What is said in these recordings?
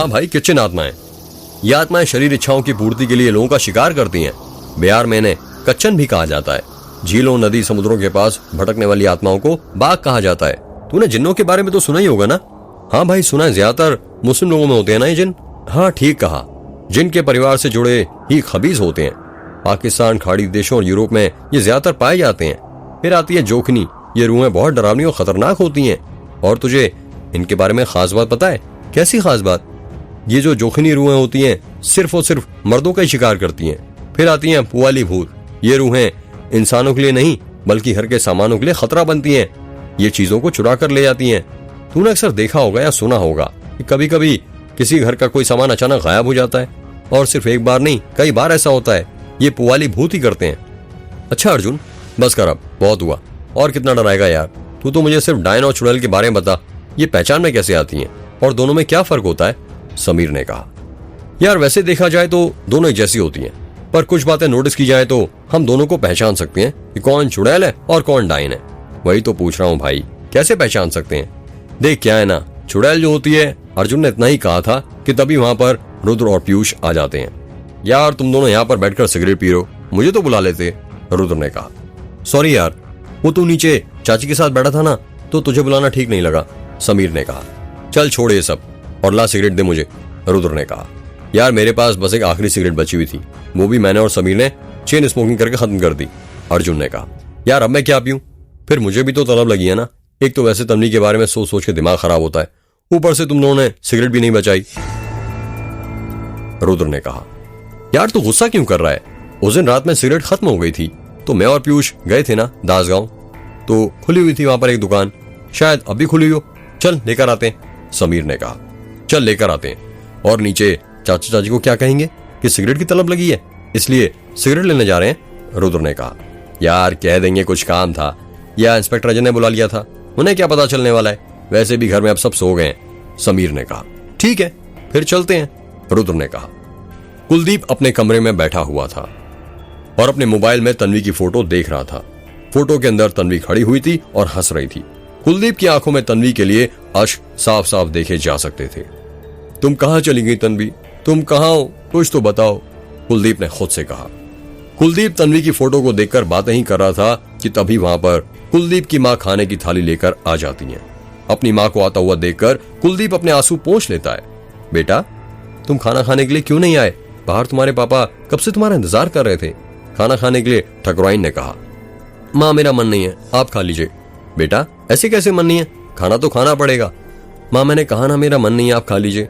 हाँ भाई, किचन आत्माएं। ये आत्माएं शरीर इच्छाओं की पूर्ति के लिए लोगों का शिकार करती हैं। बिहार में इन्हें कच्चन भी कहा जाता है। झीलों, नदी, समुद्रों के पास भटकने वाली आत्माओं को बाघ कहा जाता है। तूने जिन्नों के बारे में तो सुना ही होगा ना? हाँ भाई सुना है, ज्यादातर मुस्लिम लोगों में होते हैं ना ये जिन। हाँ ठीक कहा, जिन के परिवार से जुड़े ही खबीज होते हैं। पाकिस्तान, खाड़ी देशों और यूरोप में ये ज्यादातर पाए जाते हैं। फिर आती है जोखनी। ये रूहें बहुत डरावनी और खतरनाक होती हैं। और तुझे इनके बारे में खास बात पता है? कैसी खास बात? ये जो जोखनी रूहें होती हैं सिर्फ और सिर्फ मर्दों का ही शिकार करती हैं। फिर आती हैं पुआली भूत। ये रूहें इंसानों के लिए नहीं बल्कि घर के सामानों के लिए खतरा बनती हैं। ये चीजों को चुरा कर ले जाती हैं। तूने अक्सर देखा होगा या सुना होगा कि कभी कभी किसी घर का कोई सामान अचानक गायब हो जाता है। और सिर्फ एक बार नहीं, कई बार ऐसा होता है। ये पुआली भूत ही करते हैं। अच्छा अर्जुन, बस कर, अब बहुत हुआ। और कितना डराएगा यार? तू तो मुझे सिर्फ डायन और चुड़ैल के बारे में बता। ये पहचान में कैसे आती हैं और दोनों में क्या फर्क होता है? समीर ने कहा, यार वैसे देखा जाए तो दोनों एक जैसी होती हैं, पर कुछ बातें नोटिस की जाए तो हम दोनों को पहचान सकते हैं कि कौन चुड़ैल है और कौन डायन है। वही तो पूछ रहा हूँ भाई, कैसे पहचान सकते हैं? देख क्या है ना, चुड़ैल जो होती है, अर्जुन ने इतना ही कहा था कि तभी वहां पर रुद्र और पीयूष आ जाते हैं। यार तुम दोनों यहाँ पर बैठकर सिगरेट पी रहे हो, मुझे तो बुला लेते, रुद्र ने कहा। सॉरी यार, वो तू नीचे चाची के साथ बैठा था ना, तो तुझे बुलाना ठीक नहीं लगा, समीर ने कहा। चल छोड़ ये सब और ला सिगरेट दे मुझे, रुद्र ने कहा। यार मेरे पास बस एक आखिरी सिगरेट बची हुई थी, वो भी मैंने और समीर ने चेन स्मोकिंग करके खत्म कर दी, अर्जुन ने कहा। यार अब मैं क्या पीऊं? फिर मुझे भी तो तलब लगी है ना। एक तो वैसे तन्वी के बारे में सोच सोच के दिमाग खराब होता है, ऊपर से तुम दोनों ने सिगरेट भी नहीं बचाई, रुद्र ने कहा। यार तू गुस्सा क्यों कर रहा है? उस दिन रात में सिगरेट खत्म हो गई थी तो मैं और पीयूष गए थे ना दासगांव, तो खुली हुई थी वहां पर एक दुकान, शायद अभी खुली हो। चल लेकर आते हैं, समीर ने कहा। चल लेकर आते हैं। और नीचे चाचा चाची को क्या कहेंगे कि सिगरेट की तलब लगी है, इसलिए सिगरेट लेने जा रहे हैं, रुद्र ने कहा। यार कह देंगे कुछ काम था या इंस्पेक्टर अजय ने बुला लिया था, उन्हें क्या पता चलने वाला है, वैसे भी घर में अब सब सो गए हैं, समीर ने कहा। ठीक है फिर चलते हैं, रुद्र ने कहा। कुलदीप अपने कमरे में बैठा हुआ था और अपने मोबाइल में तन्वी की फोटो देख रहा था। फोटो के अंदर तन्वी खड़ी हुई थी और हंस रही थी। कुलदीप की आंखों में तन्वी के लिए अश्क साफ साफ देखे जा सकते थे। तुम कहां चली गई तन्वी? तुम कहां हो? कुछ तो बताओ, कुलदीप ने खुद से कहा। कुलदीप तन्वी की फोटो को देखकर बातें ही कर रहा था कि तभी वहां पर कुलदीप की मां खाने की थाली लेकर आ जाती है। अपनी मां को आता हुआ देखकर कुलदीप अपने आंसू पोंछ लेता है। बेटा तुम खाना खाने के लिए क्यों नहीं आए? बाहर तुम्हारे पापा कब से तुम्हारा इंतजार कर रहे थे, खाना खाने के लिए, ठकुराइन ने कहा। मां मेरा मन नहीं है, आप खा लीजिए। बेटा ऐसे कैसे मन नहीं है, खाना तो खाना पड़ेगा। मां मैंने कहा ना मेरा मन नहीं है, आप खा लीजिए।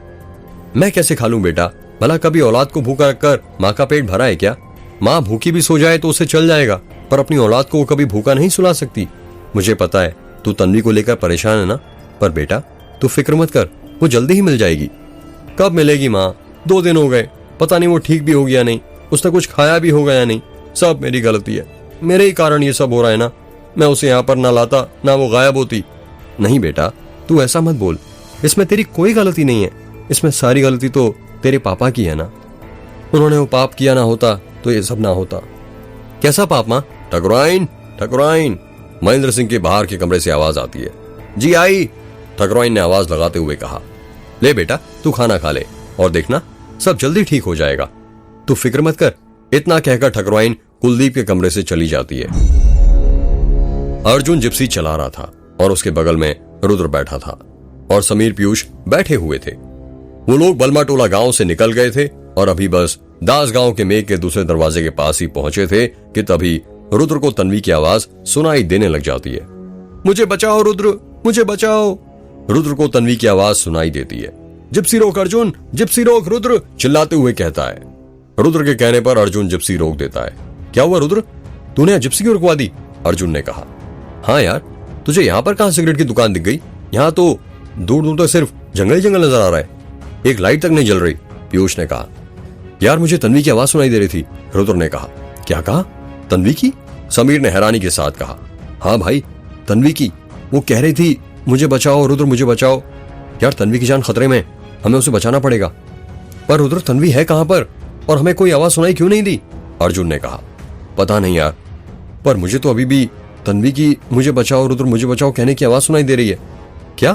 मैं कैसे खा लूं बेटा, भला कभी औलाद को भूखा रखकर माँ का पेट भरा है क्या? माँ भूखी भी सो जाए तो उसे चल जाएगा, पर अपनी औलाद को वो कभी भूखा नहीं सुला सकती। मुझे पता है तू तन्वी को लेकर परेशान है ना, पर बेटा तू फिक्र मत कर, वो जल्दी ही मिल जाएगी। कब मिलेगी माँ? 2 दिन हो गए, पता नहीं वो ठीक भी हो गया नहीं, उसने कुछ खाया भी होगा या नहीं। सब मेरी गलती है, मेरे ही कारण ये सब हो रहा है ना। मैं उसे यहाँ पर ना लाता ना वो गायब होती। नहीं बेटा तू ऐसा मत बोल, इसमें तेरी कोई गलती नहीं है, इसमें सारी गलती तो तेरे पापा की है ना। उन्होंने वो पाप किया ना होता तो ये सब ना होता। कैसा पाप माँ? ठकुराइन ठकुराइन, महेंद्र सिंह के बाहर के कमरे से आवाज आती है। जी आई, ठकुराइन ने आवाज लगाते हुए कहा। ले बेटा तू खाना खा ले और देखना सब जल्दी ठीक हो जाएगा, तू फिक्र मत कर। इतना कहकर ठकुराइन कुलदीप के कमरे से चली जाती है। अर्जुन जिप्सी चला रहा था और उसके बगल में रुद्र बैठा था और समीर पीयूष बैठे हुए थे। वो लोग बलमा टोला गांव से निकल गए थे और अभी बस दास गांव के मेघ के दूसरे दरवाजे के पास ही पहुंचे थे कि तभी रुद्र को तन्वी की आवाज सुनाई देने लग जाती है। मुझे बचाओ रुद्र, मुझे बचाओ। रुद्र को तन्वी की आवाज सुनाई देती है। जिप्सी रोक अर्जुन, जिप्सी रोक, रुद्र चिल्लाते हुए कहता है। रुद्र के कहने पर अर्जुन जिप्सी रोक देता है। क्या हुआ रुद्र, तूने जिप्सी क्यों रुकवा दी? अर्जुन ने कहा। हाँ यार तुझे यहाँ पर कहाँ सिगरेट की दुकान दिख गई? यहाँ तो दूर दूर तक सिर्फ जंगल ही जंगल नजर आ रहा है, एक लाइट तक नहीं जल रही, पीयूष ने कहा। यार मुझे तन्वी की आवाज सुनाई दे रही थी, रुद्र ने कहा। क्या कहा? तन्वी की? समीर ने हैरानी के साथ कहा। हाँ भाई तन्वी की, वो कह रही थी मुझे बचाओ रुद्र, मुझे बचाओ। यार तन्वी की जान खतरे में, हमें उसे बचाना पड़ेगा। पर रुद्र तन्वी है कहां पर और हमें कोई आवाज सुनाई क्यों नहीं दी? अर्जुन ने कहा। पता नहीं यार, पर मुझे तो अभी भी तन्वी की मुझे बचाओ रुद्र, मुझे बचाओ कहने की आवाज सुनाई दे रही है। क्या?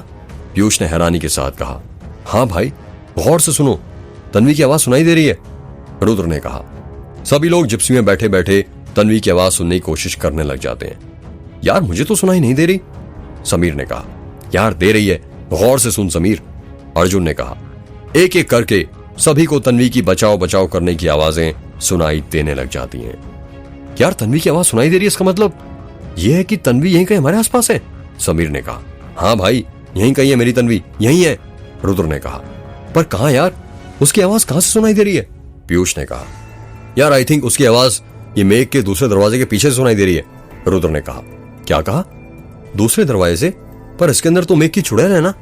पीयूष ने हैरानी के साथ कहा। हाँ भाई गौर से सुनो, तन्वी की आवाज सुनाई दे रही है, रुद्र ने कहा। सभी लोग जिप्सी में बैठे बैठे तन्वी की आवाज सुनने की कोशिश करने लग जाते हैं। यार मुझे तो सुनाई नहीं दे रही, समीर ने कहा। यार दे रही है, गौर से सुन समीर, अर्जुन ने कहा। एक एक करके सभी को तन्वी की बचाव बचाव करने की आवाजें सुनाई देने लग जाती हैं। यार तन्वी की आवाज सुनाई दे रही है, इसका मतलब यह है कि तन्वी यहीं कहीं हमारे आसपास है, समीर ने कहा। हाँ भाई, यहीं कहीं है मेरी तन्वी, यहीं है, रुद्र ने कहा। पर कहां यार, उसकी आवाज कहां से सुनाई दे रही है, पीयूष ने कहा। यार आई थिंक उसकी आवाज ये मेघ के दूसरे दरवाजे के पीछे सुनाई दे रही है, रुद्र ने कहा। क्या कहा? दूसरे दरवाजे से? पर इसके अंदर तो मेघ की चुड़ैल है ना,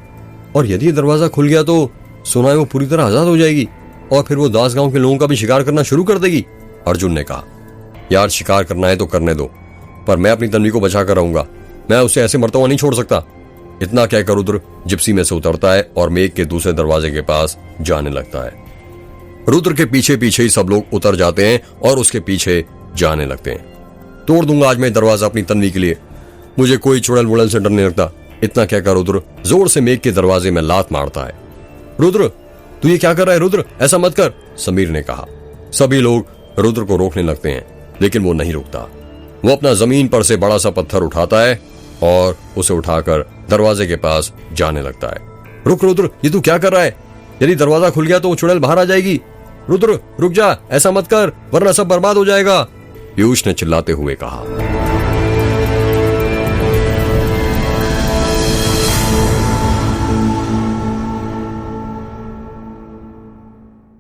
और यदि ये दरवाजा खुल गया तो सुनाई वो पूरी तरह आजाद हो जाएगी और फिर वो दास गांव के लोगों का भी शिकार करना शुरू कर देगी, अर्जुन ने कहा। यार शिकार करना है तो करने दो, पर मैं अपनी तन्वी को बचा कर रहूंगा, मैं उसे ऐसे मरता हुआ नहीं छोड़ सकता। इतना कहकर रुद्र जिप्सी में से उतरता है और मेघ के दूसरे दरवाजे के पास जाने लगता है। रुद्र के पीछे पीछे ही सब लोग उतर जाते हैं और उसके पीछे जाने लगते हैं। तोड़ दूंगा आज मैं दरवाजा अपनी तन्वी के लिए, मुझे कोई चुड़ैल वुड़ैल से डर नहीं लगता, इतना कहकर रुद्र जोर से मेघ के दरवाजे में लात मारता है। रुद्र तू ये क्या कर रहा है रुद्र, ऐसा मत कर, समीर ने कहा। सभी लोग रुद्र को रोकने लगते हैं लेकिन वो नहीं रुकता। वो अपना जमीन पर से बड़ा सा पत्थर उठाता है और उसे उठाकर दरवाजे के पास जाने लगता है। रुक रुद्र, ये तू क्या कर रहा है? यदि दरवाजा खुल गया तो वो चुड़ैल बाहर आ जाएगी। रुद्र रुक जा, ऐसा मत कर वरना सब बर्बाद हो जाएगा, पीयूष ने चिल्लाते हुए कहा।